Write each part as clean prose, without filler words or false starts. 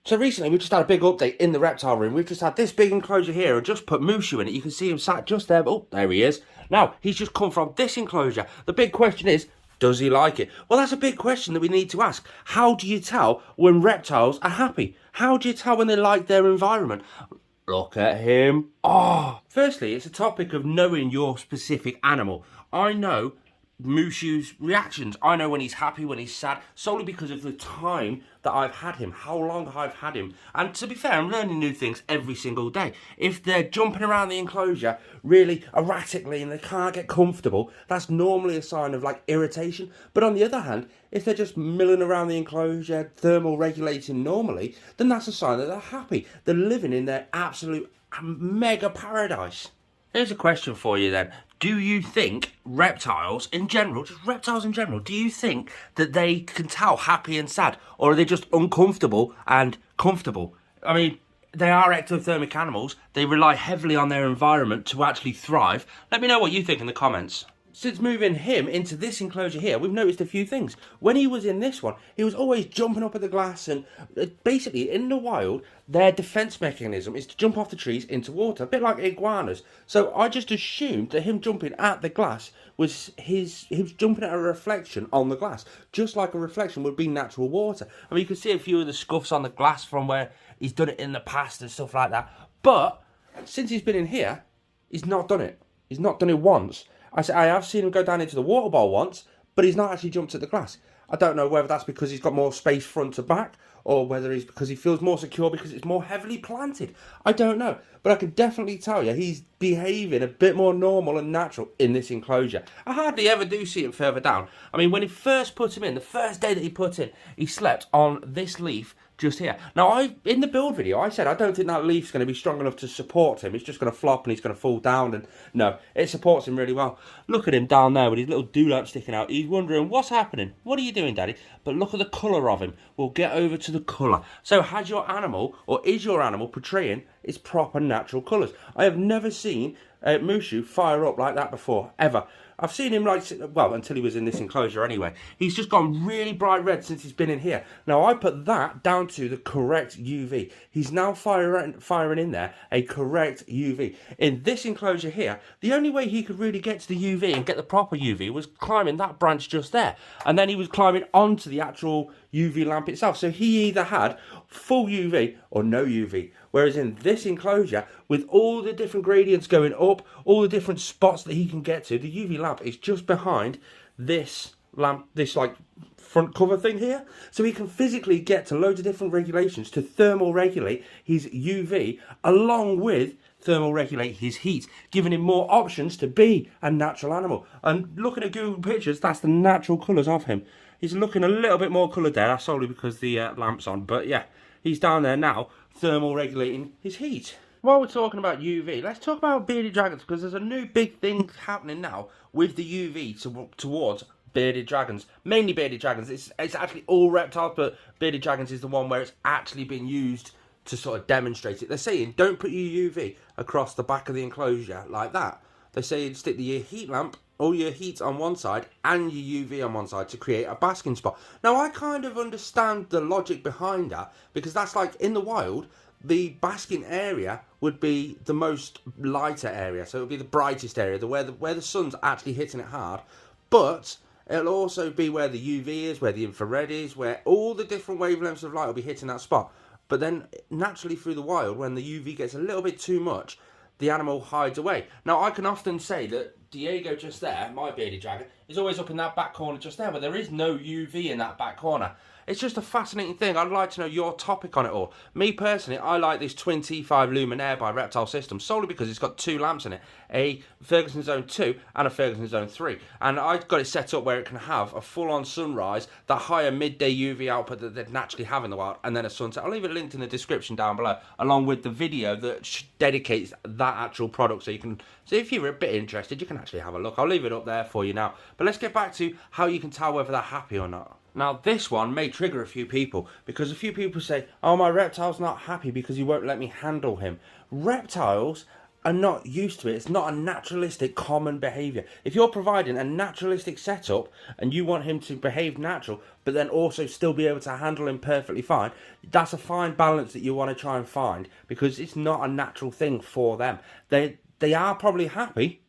So recently we've just had a big update in the reptile room. We've just had this big enclosure here and just put Mushu in it. You can see him sat just there. Oh, there he is. Now, he's just come from this enclosure. The big question is, does he like it? Well, that's a big question that we need to ask. How do you tell when reptiles are happy? How do you tell when they like their environment? Look at him. Oh, firstly, it's a topic of knowing your specific animal. I know Mushu's reactions. I know when he's happy, when he's sad, solely because of the time that I've had him, how long I've had him. And to be fair, I'm learning new things every single day. If they're jumping around the enclosure really erratically and they can't get comfortable, that's normally a sign of like irritation. But on the other hand, if they're just milling around the enclosure, thermal regulating normally, then that's a sign that they're happy. They're living in their absolute mega paradise. Here's a question for you then. Do you think reptiles in general, just reptiles in general, do you think that they can tell happy and sad? Or are they just uncomfortable and comfortable? I mean, they are ectothermic animals. They rely heavily on their environment to actually thrive. Let me know what you think in the comments. Since moving him into this enclosure here, we've noticed a few things. When he was in this one, he was always jumping up at the glass, and basically in the wild, their defense mechanism is to jump off the trees into water, a bit like iguanas. So I just assumed that him jumping at the glass was he was jumping at a reflection on the glass, just like a reflection would be natural water. I mean, you can see a few of the scuffs on the glass from where he's done it in the past and stuff like that. But since he's been in here, he's not done it. He's not done it once. I have seen him go down into the water bowl once, but he's not actually jumped at the glass. I don't know whether that's because he's got more space front to back, or whether it's because he feels more secure because it's more heavily planted. I don't know, but I can definitely tell you he's behaving a bit more normal and natural in this enclosure. I hardly ever do see him further down. I mean, when he first put him in, the first day that he put in, he slept on this leaf just here. Now, in the build video, I said I don't think that leaf's going to be strong enough to support him. It's just going to flop and he's going to fall down. And no, it supports him really well. Look at him down there with his little dewlap sticking out. He's wondering, what's happening? What are you doing, Daddy? But look at the colour of him. We'll get over to the colour. So has your animal, or is your animal portraying its proper natural colours? I have never seen Mushu fire up like that before, ever. I've seen him like, well, until he was in this enclosure anyway. He's just gone really bright red since he's been in here. Now, I put that down to the correct UV. He's now firing in there a correct UV. In this enclosure here, the only way he could really get to the UV and get the proper UV was climbing that branch just there. And then he was climbing onto the actual UV lamp itself. So he either had full UV or no UV. Whereas in this enclosure, with all the different gradients going up, all the different spots that he can get to, the UV lamp is just behind this lamp, this like front cover thing here. So he can physically get to loads of different regulations to thermal regulate his UV along with thermal regulate his heat, giving him more options to be a natural animal. And looking at Google pictures, that's the natural colours of him. He's looking a little bit more coloured there, that's solely because the lamp's on, but yeah, he's down there now, thermal regulating his heat. While we're talking about UV, let's talk about bearded dragons, because there's a new big thing happening now with the UV towards bearded dragons. Mainly bearded dragons. It's actually all reptiles, but bearded dragons is the one where it's actually been used to sort of demonstrate it. They're saying don't put your UV across the back of the enclosure like that. They're saying stick your heat lamp, all your heat on one side and your UV on one side to create a basking spot. Now, I kind of understand the logic behind that, because that's like in the wild, the basking area would be the most lighter area. So it would be the brightest area, where the sun's actually hitting it hard. But it'll also be where the UV is, where the infrared is, where all the different wavelengths of light will be hitting that spot. But then naturally through the wild, when the UV gets a little bit too much, the animal hides away. Now, I can often say that Diego just there, my bearded dragon, is always up in that back corner just there, but there is no UV in that back corner. It's just a fascinating thing. I'd like to know your topic on it all. Me personally, I like this Twin T5 Luminaire by Reptile Systems solely because it's got two lamps in it, a Ferguson Zone 2 and a Ferguson Zone 3. And I've got it set up where it can have a full-on sunrise, the higher midday UV output that they'd naturally have in the wild, and then a sunset. I'll leave it linked in the description down below, along with the video that dedicates that actual product. So you can, so if you're a bit interested, you can actually have a look. I'll leave it up there for you now. But let's get back to how you can tell whether they're happy or not. Now, this one may trigger a few people, because a few people say, oh, my reptile's not happy because you won't let me handle him. Reptiles are not used to it. It's not a naturalistic common behaviour. If you're providing a naturalistic setup and you want him to behave natural, but then also still be able to handle him perfectly fine, that's a fine balance that you want to try and find, because it's not a natural thing for them. They are probably happy,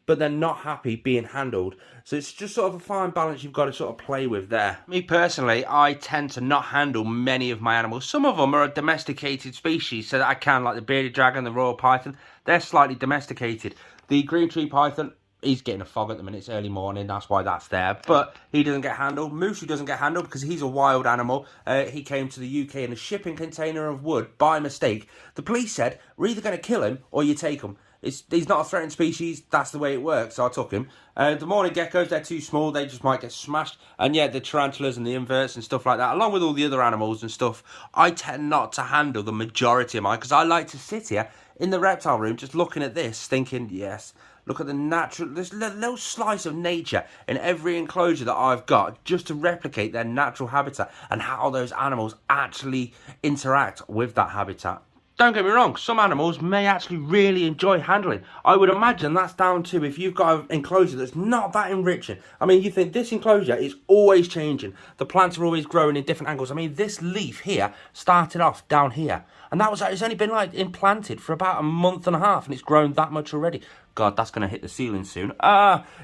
but they're not happy being handled. So it's just sort of a fine balance you've got to sort of play with there. Me personally, I tend to not handle many of my animals. Some of them are a domesticated species, so that I can, like the bearded dragon, the royal python, they're slightly domesticated. The green tree python, he's getting a fog at the minute, it's early morning, that's why that's there. But he doesn't get handled. Mushu doesn't get handled because he's a wild animal. He came to the UK in a shipping container of wood by mistake. The police said, we're either going to kill him or you take him. He's not a threatened species, that's the way it works, so I took him. The morning geckos, they're too small, they just might get smashed. And yeah, the tarantulas and the inverts and stuff like that, along with all the other animals and stuff, I tend not to handle the majority of mine, because I like to sit here in the reptile room just looking at this, thinking, yes, look at the natural, there's a little slice of nature in every enclosure that I've got, just to replicate their natural habitat and how those animals actually interact with that habitat. Don't get me wrong, some animals may actually really enjoy handling. I would imagine that's down to if you've got an enclosure that's not that enriching. I mean, you think this enclosure is always changing. The plants are always growing in different angles. I mean, this leaf here started off down here. And that was, it's only been like implanted for about a month and a half and it's grown that much already. God, that's going to hit the ceiling soon.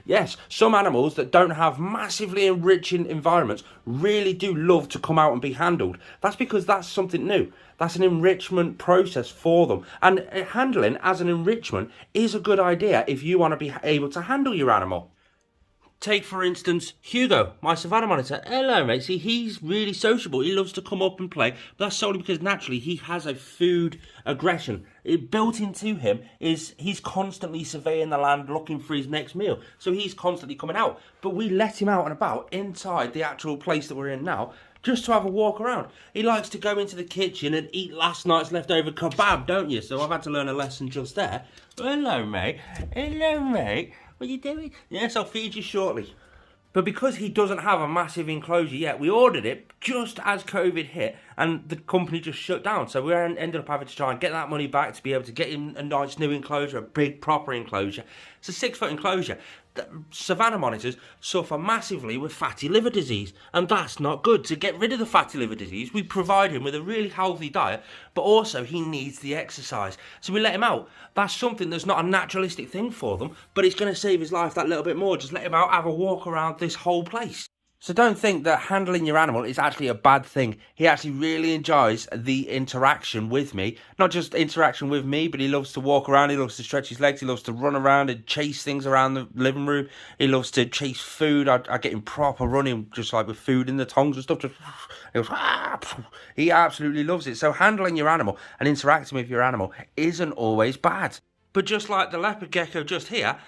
Yes, some animals that don't have massively enriching environments really do love to come out and be handled. That's because that's something new. That's an enrichment process for them. And handling as an enrichment is a good idea if you want to be able to handle your animal. Take, for instance, Hugo, my savannah monitor. Hello, mate. See, he's really sociable. He loves to come up and play. But that's solely because naturally he has a food aggression. Built into him is he's constantly surveying the land, looking for his next meal. So he's constantly coming out. But we let him out and about inside the actual place that we're in now, just to have a walk around. He likes to go into the kitchen and eat last night's leftover kebab, don't you? So I've had to learn a lesson just there. Hello, mate. Hello, mate. What are you doing? Yes, I'll feed you shortly. But because he doesn't have a massive enclosure yet, we ordered it just as COVID hit and the company just shut down. So we ended up having to try and get that money back to be able to get him a nice new enclosure, a big proper enclosure. It's a 6-foot enclosure. Savannah monitors suffer massively with fatty liver disease, and that's not good. To get rid of the fatty liver disease, we provide him with a really healthy diet, but also he needs the exercise. So we let him out. That's something that's not a naturalistic thing for them, but it's going to save his life that little bit more. Just let him out, have a walk around this whole place. So don't think that handling your animal is actually a bad thing. He actually really enjoys the interaction with me. Not just interaction with me, but he loves to walk around, he loves to stretch his legs, he loves to run around and chase things around the living room. He loves to chase food. I get him proper running, just like with food in the tongs and stuff. Just, he goes, he absolutely loves it. So handling your animal and interacting with your animal isn't always bad. But just like the leopard gecko just here,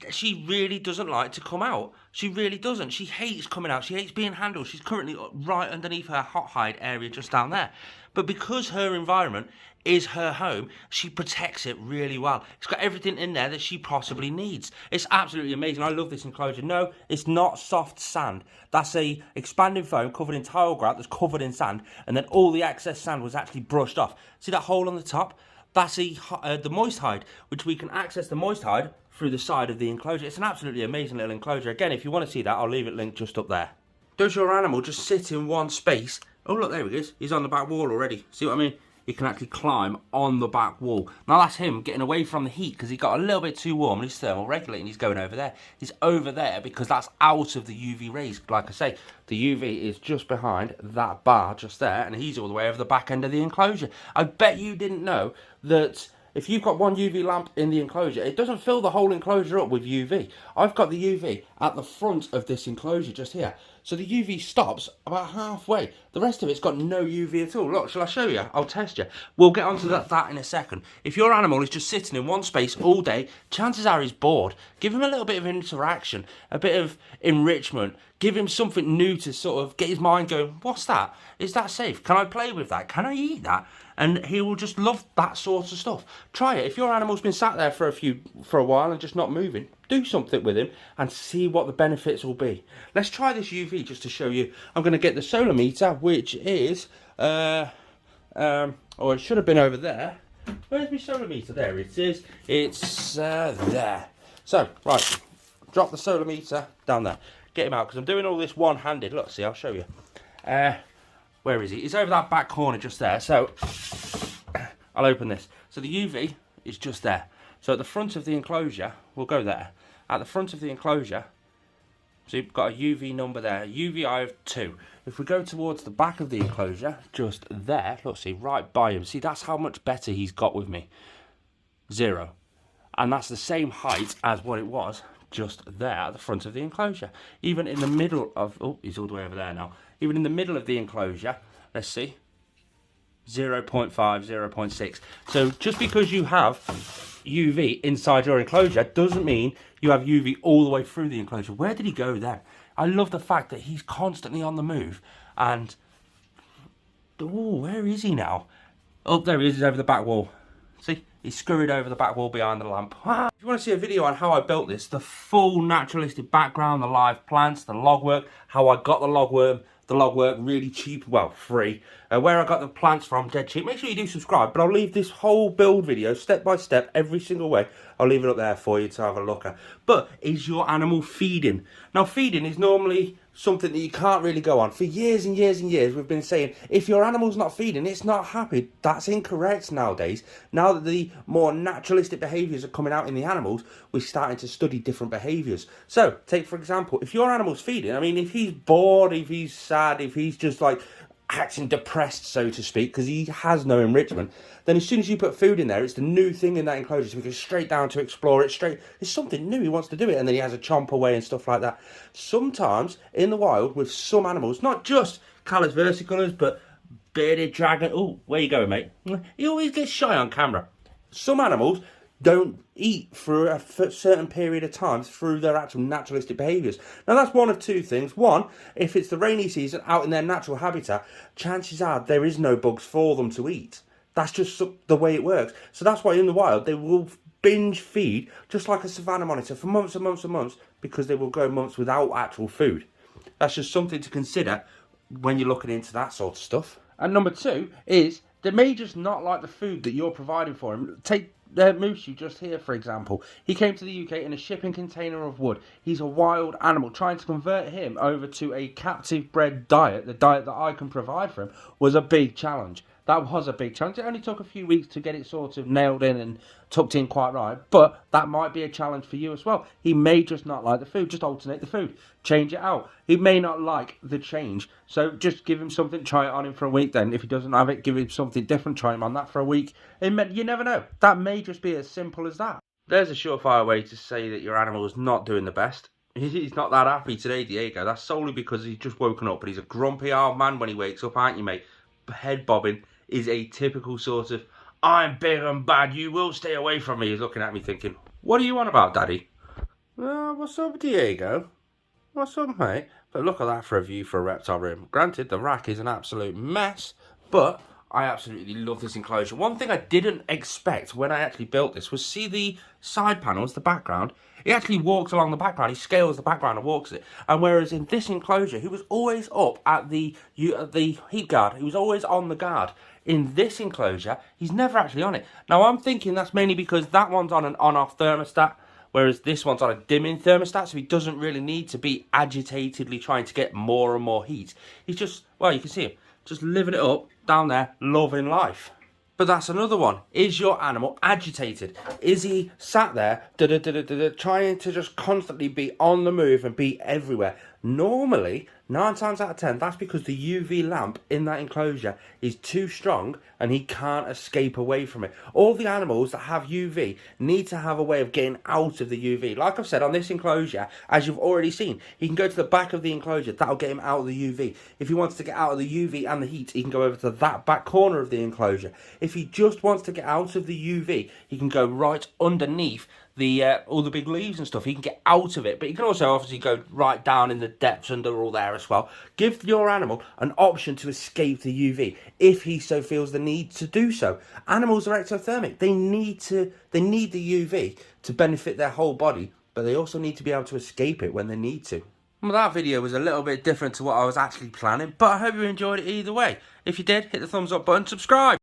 she really doesn't like to come out. She really doesn't. She hates coming out. She hates being handled. She's currently right underneath her hot hide area just down there. But because her environment is her home, she protects it really well. It's got everything in there that she possibly needs. It's absolutely amazing. I love this enclosure. No, it's not soft sand. That's a expanding foam covered in tile grout that's covered in sand, and then all the excess sand was actually brushed off. See that hole on the top? That's the moist hide, which we can access the moist hide through the side of the enclosure. It's an absolutely amazing little enclosure. Again, if you want to see that, I'll leave it linked just up there. Does your animal just sit in one space? Oh, look, there he is. He's on the back wall already. See what I mean? He can actually climb on the back wall. Now, that's him getting away from the heat because he got a little bit too warm and he's thermal regulating. He's going over there. He's over there because that's out of the UV rays. Like I say, the UV is just behind that bar just there, and he's all the way over the back end of the enclosure. I bet you didn't know that if you've got one UV lamp in the enclosure, it doesn't fill the whole enclosure up with UV. I've got the UV at the front of this enclosure just here. So the UV stops about halfway. The rest of it's got no UV at all. Look, shall I show you? I'll test you. We'll get onto that in a second. If your animal is just sitting in one space all day, chances are he's bored. Give him a little bit of interaction, a bit of enrichment. Give him something new to sort of get his mind going, what's that? Is that safe? Can I play with that? Can I eat that? And he will just love that sort of stuff. Try it. If your animal's been sat there for a while and just not moving, do something with him and see what the benefits will be. Let's try this UV just to show you. I'm going to get the solar meter, which is, or it should have been over there. Where's my solar meter? There it is. It's there. So, right, drop the solar meter down there. Get him out, because I'm doing all this one-handed. Look, see, I'll show you. Where is he? He's over that back corner just there. So, I'll open this. So the UV is just there. So at the front of the enclosure, we'll go there. At the front of the enclosure, so you've got a UV number there, UVI of 2. If we go towards the back of the enclosure, just there, look, see, right by him. See, that's how much better he's got with me. 0. And that's the same height as what it was just there at the front of the enclosure. Even in the middle of, oh, he's all the way over there now. Even in the middle of the enclosure, let's see, 0.5, 0.6. So just because you have UV inside your enclosure doesn't mean you have UV all the way through the enclosure. Where did he go then? I love the fact that he's constantly on the move. And, oh, where is he now? Oh, there he is, he's over the back wall. See, he's scurried over the back wall behind the lamp. If you want to see a video on how I built this, the full naturalistic background, the live plants, the log work, how I got the log work really cheap, well, free, where I got the plants from, dead cheap. Make sure you do subscribe, but I'll leave this whole build video, step by step, every single way. I'll leave it up there for you to have a look at. But is your animal feeding? Now, feeding is normally something that you can't really go on. For years and years and years, we've been saying, if your animal's not feeding, it's not happy. That's incorrect nowadays. Now that the more naturalistic behaviours are coming out in the animals, we're starting to study different behaviours. So, take for example, if your animal's feeding, I mean, if he's bored, if he's sad, if he's just like acting depressed, so to speak, because he has no enrichment, then as soon as you put food in there, it's the new thing in that enclosure, so he goes straight down to explore it, straight, it's something new, he wants to do it, and then he has a chomp away and stuff like that. Sometimes, in the wild, with some animals, not just Callus versicolors, but bearded dragon, oh, where you going, mate? He always gets shy on camera. Some animals don't eat for a certain period of time through their actual naturalistic behaviours. Now that's one of two things. One, if it's the rainy season out in their natural habitat, chances are there is no bugs for them to eat. That's just the way it works. So that's why in the wild they will binge feed just like a savannah monitor for months and months and months, because they will go months without actual food. That's just something to consider when you're looking into that sort of stuff. And number two is they may just not like the food that you're providing for him. Take Mushu just here, for example. He came to the UK in a shipping container of wood. He's a wild animal. Trying to convert him over to a captive bred diet, the diet that I can provide for him, was a big challenge. That was a big challenge. It only took a few weeks to get it sort of nailed in and tucked in quite right. But that might be a challenge for you as well. He may just not like the food. Just alternate the food. Change it out. He may not like the change. So just give him something. Try it on him for a week then. If he doesn't have it, give him something different. Try him on that for a week. You never know. That may just be as simple as that. There's a surefire way to say that your animal is not doing the best. He's not that happy today, Diego. That's solely because he's just woken up. But he's a grumpy old man when he wakes up, aren't you, mate? Head bobbing is a typical sort of, I'm big and bad, you will stay away from me. He's looking at me thinking, what are you on about, Daddy? What's up, Diego? What's up, mate? But look at that for a view for a reptile room. Granted, the rack is an absolute mess, but I absolutely love this enclosure. One thing I didn't expect when I actually built this was see the side panels, the background. He actually walks along the background. He scales the background and walks it. And whereas in this enclosure, he was always up at the heat guard. He was always on the guard. In this enclosure, he's never actually on it. Now, I'm thinking that's mainly because that one's on an on-off thermostat, whereas this one's on a dimming thermostat, so he doesn't really need to be agitatedly trying to get more and more heat. He's just, well, you can see him, just living it up down there, loving life. But that's another one. Is your animal agitated? Is he sat there, trying to just constantly be on the move and be everywhere? Normally, 9 times out of 10, that's because the UV lamp in that enclosure is too strong and he can't escape away from it. All the animals that have UV need to have a way of getting out of the UV. Like I've said, on this enclosure, as you've already seen, he can go to the back of the enclosure. That'll get him out of the UV. If he wants to get out of the UV and the heat, he can go over to that back corner of the enclosure. If he just wants to get out of the UV, he can go right underneath all the big leaves and stuff. He can get out of it, but he can also obviously go right down in the depths under all there as well. Give your animal an option to escape the UV if he so feels the need to do so. Animals are ectothermic. They need the UV to benefit their whole body, but they also need to be able to escape it when they need to. Well, that video was a little bit different to what I was actually planning, but I hope you enjoyed it either way. If you did, hit the thumbs up button, subscribe.